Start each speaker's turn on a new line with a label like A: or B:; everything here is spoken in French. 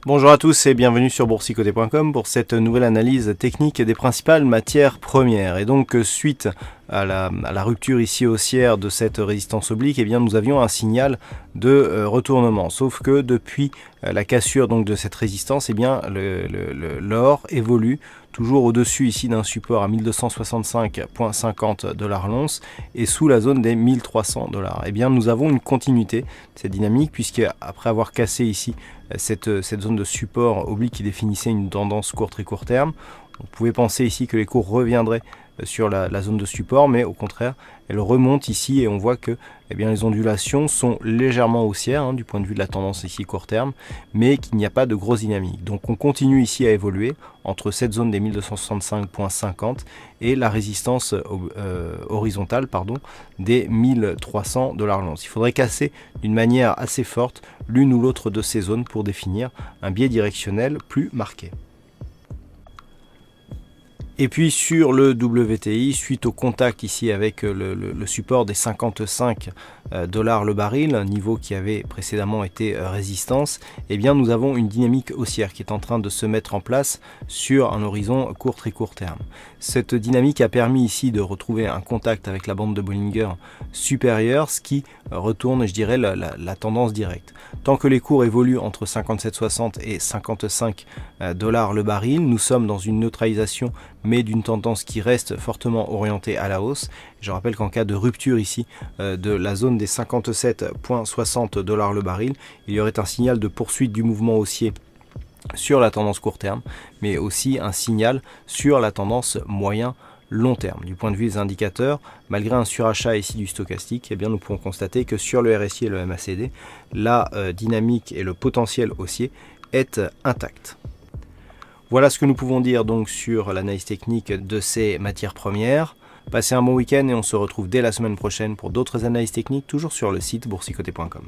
A: Bonjour à tous et bienvenue sur boursicoté.com pour cette nouvelle analyse technique des principales matières premières. Et donc suite à la rupture ici haussière de cette résistance oblique, eh bien, nous avions un signal de retournement. Sauf que depuis la cassure donc, de cette résistance, eh bien, l'or évolue toujours au-dessus ici d'un support à 1265,50 $ l'once et sous la zone des 1300 $. Eh bien, nous avons une continuité de cette dynamique puisque après avoir cassé ici cette zone de support oblique qui définissait une tendance court très court terme, on pouvait penser ici que les cours reviendraient sur la zone de support, mais au contraire, elles remontent ici et on voit que les ondulations sont légèrement haussières du point de vue de la tendance ici court terme, mais qu'il n'y a pas de grosse dynamique. Donc on continue ici à évoluer entre cette zone des 1265,50 et la résistance horizontale des 1300 $ l'once. Il faudrait casser d'une manière assez forte l'une ou l'autre de ces zones pour définir un biais directionnel plus marqué. Et puis sur le WTI, suite au contact ici avec le support des 55 $ le baril, un niveau qui avait précédemment été résistance, eh bien nous avons une dynamique haussière qui est en train de se mettre en place sur un horizon très court terme. Cette dynamique a permis ici de retrouver un contact avec la bande de Bollinger supérieure, ce qui retourne, je dirais, la tendance directe. Tant que les cours évoluent entre 57,60 et 55 $ le baril, nous sommes dans une neutralisation mais d'une tendance qui reste fortement orientée à la hausse. Je rappelle qu'en cas de rupture ici de la zone des 57,60 $ le baril, il y aurait un signal de poursuite du mouvement haussier sur la tendance court terme, mais aussi un signal sur la tendance moyen long terme. Du point de vue des indicateurs, malgré un surachat ici du stochastique, eh bien nous pouvons constater que sur le RSI et le MACD, la dynamique et le potentiel haussier est intact. Voilà ce que nous pouvons dire donc sur l'analyse technique de ces matières premières. Passez un bon week-end et on se retrouve dès la semaine prochaine pour d'autres analyses techniques, toujours sur le site boursicoté.com.